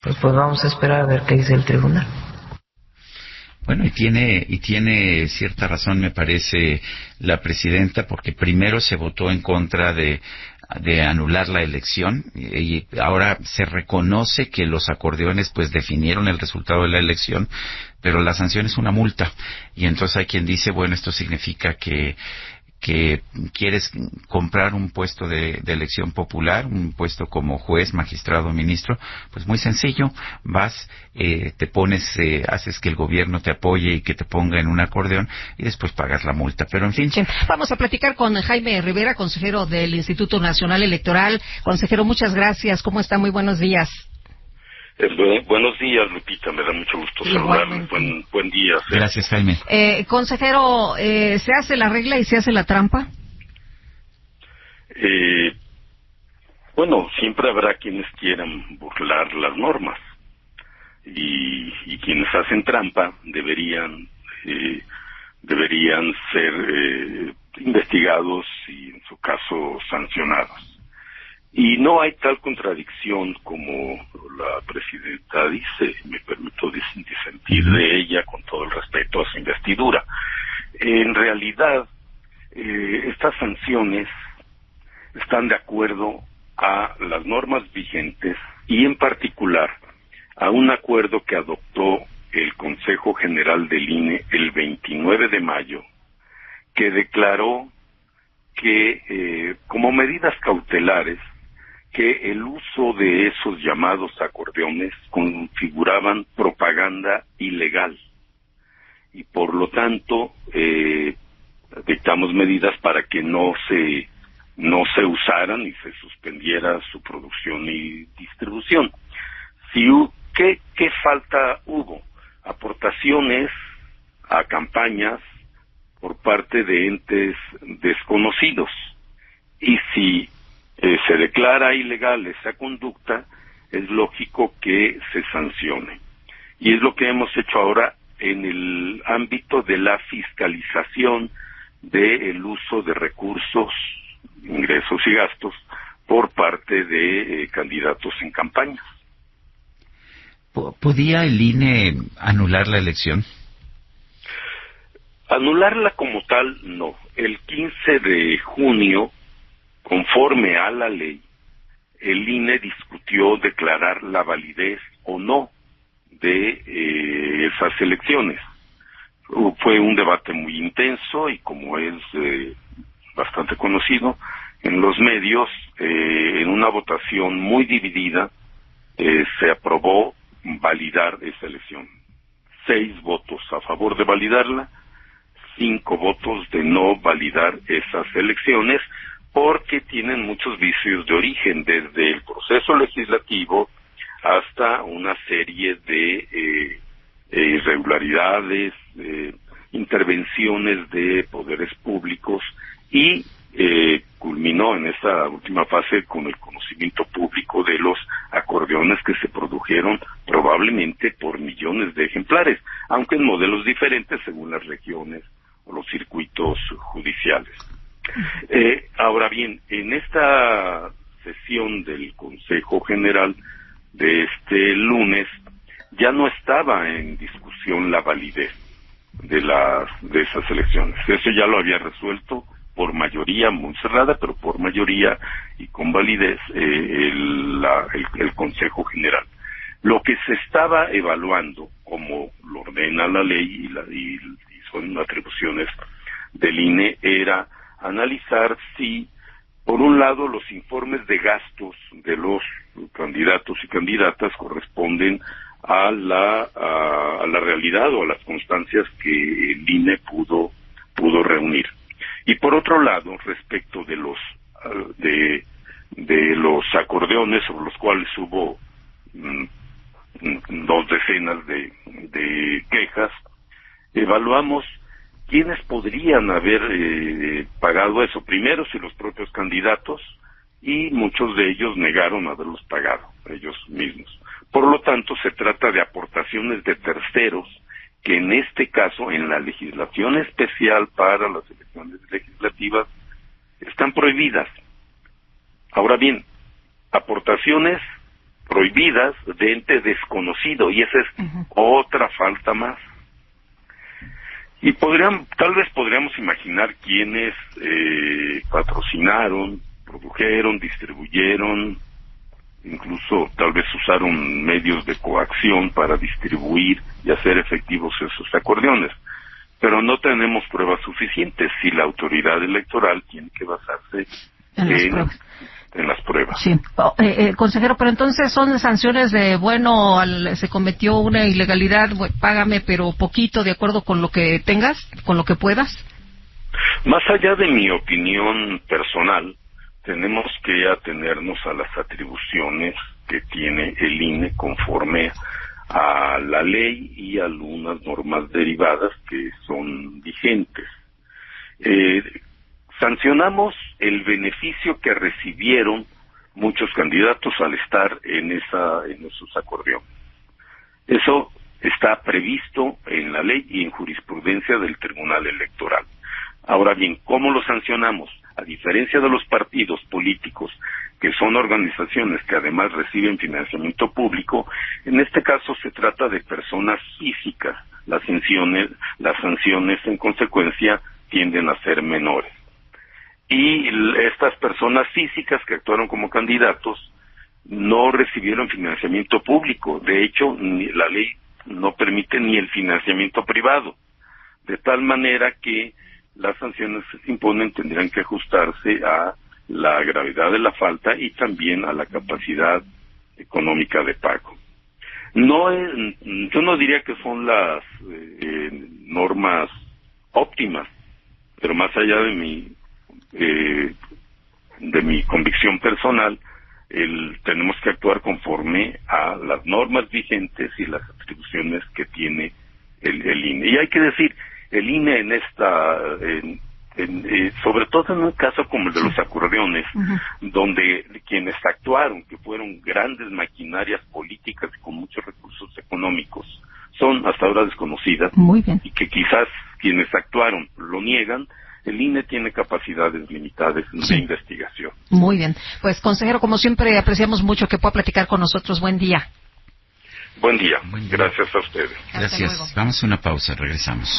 Pues vamos a esperar a ver qué dice el tribunal. Bueno, y tiene cierta razón, me parece, la presidenta, porque primero se votó en contra de anular la elección y ahora se reconoce que los acordeones pues definieron el resultado de la elección, pero la sanción es una multa. Y entonces hay quien dice, bueno, esto significa que quieres comprar un puesto de elección popular, un puesto como juez, magistrado, ministro, pues muy sencillo, vas, te pones, haces que el gobierno te apoye y que te ponga en un acordeón y después pagas la multa. Pero en fin. Sí. Vamos a platicar con Jaime Rivera, consejero del Instituto Nacional Electoral. Consejero, muchas gracias. ¿Cómo está? Muy buenos días. Buenos días, Lupita, me da mucho gusto saludarle. Buen día. Gracias, Jaime. Consejero, ¿se hace la regla y se hace la trampa? Bueno, siempre habrá quienes quieran burlar las normas y quienes hacen trampa deberían ser investigados y en su caso sancionados. Y no hay tal contradicción como la presidenta dice, me permito disentir de ella con todo el respeto a su investidura. En realidad, estas sanciones están de acuerdo a las normas vigentes y en particular a un acuerdo que adoptó el Consejo General del INE el 29 de mayo, que declaró que como medidas cautelares que el uso de esos llamados acordeones configuraban propaganda ilegal y por lo tanto dictamos medidas para que no se usaran y se suspendiera su producción y distribución. ¿Qué falta hubo? Aportaciones a campañas por parte de entes desconocidos, y si se declara ilegal esa conducta, es lógico que se sancione. Y es lo que hemos hecho ahora en el ámbito de la fiscalización del uso de recursos, ingresos y gastos por parte de candidatos en campaña. ¿Podía el INE anular la elección? Anularla como tal, no. El 15 de junio, conforme a la ley, el INE discutió declarar la validez o no de esas elecciones. Fue un debate muy intenso y, como es bastante conocido en los medios, en una votación muy dividida se aprobó validar esa elección. 6 votos a favor de validarla, 5 votos de no validar esas elecciones, porque tienen muchos vicios de origen, desde el proceso legislativo hasta una serie de irregularidades, intervenciones de poderes públicos, y culminó en esta última fase con el conocimiento público de los acordeones que se produjeron probablemente por millones de ejemplares, aunque en modelos diferentes según las regiones o los circuitos judiciales. Ahora bien, en esta sesión del Consejo General de este lunes ya no estaba en discusión la validez de esas elecciones. Eso ya lo había resuelto por mayoría muy cerrada, pero por mayoría y con validez el Consejo General. Lo que se estaba evaluando, como lo ordena la ley y son atribuciones del INE, era analizar si, por un lado, los informes de gastos de los candidatos y candidatas corresponden a la realidad o a las constancias que el INE pudo reunir. Y por otro lado, respecto de los acordeones, sobre los cuales hubo 2 decenas de quejas, evaluamos quiénes podrían haber pagado eso. Primero, si los propios candidatos, y muchos de ellos negaron haberlos pagado ellos mismos. Por lo tanto, se trata de aportaciones de terceros que en este caso, en la legislación especial para las elecciones legislativas, están prohibidas. Ahora bien, aportaciones prohibidas de ente desconocido, y esa es otra falta más. Y tal vez podríamos imaginar quiénes patrocinaron, produjeron, distribuyeron, incluso tal vez usaron medios de coacción para distribuir y hacer efectivos esos acordeones. Pero no tenemos pruebas suficientes si la autoridad electoral tiene que basarse en las pruebas. Sí. Consejero, pero entonces son sanciones de, bueno, se cometió una ilegalidad, págame pero poquito de acuerdo con lo que tengas, con lo que puedas. Más allá de mi opinión personal, tenemos que atenernos a las atribuciones que tiene el INE conforme a la ley y a algunas normas derivadas que son vigentes. Sancionamos el beneficio que recibieron muchos candidatos al estar en esos acordeones. Eso está previsto en la ley y en jurisprudencia del Tribunal Electoral. Ahora bien, ¿cómo lo sancionamos? A diferencia de los partidos políticos, que son organizaciones que además reciben financiamiento público, en este caso se trata de personas físicas. Las sanciones en consecuencia tienden a ser menores. Y estas personas físicas que actuaron como candidatos no recibieron financiamiento público. De hecho, la ley no permite ni el financiamiento privado. De tal manera que las sanciones que se imponen tendrán que ajustarse a la gravedad de la falta y también a la capacidad económica de pago. Yo no diría que son las normas óptimas, pero más allá de mi convicción personal, tenemos que actuar conforme a las normas vigentes y las atribuciones que tiene el INE. Y hay que decir, el INE sobre todo en un caso como el de los acordeones, donde quienes actuaron, que fueron grandes maquinarias políticas con muchos recursos económicos, son hasta ahora desconocidas. Muy bien. Y que quizás quienes actuaron lo niegan. El INE tiene capacidades limitadas de investigación. Muy bien. Pues, consejero, como siempre, apreciamos mucho que pueda platicar con nosotros. Buen día. Buen día. Gracias a ustedes. Gracias. Vamos a una pausa, regresamos.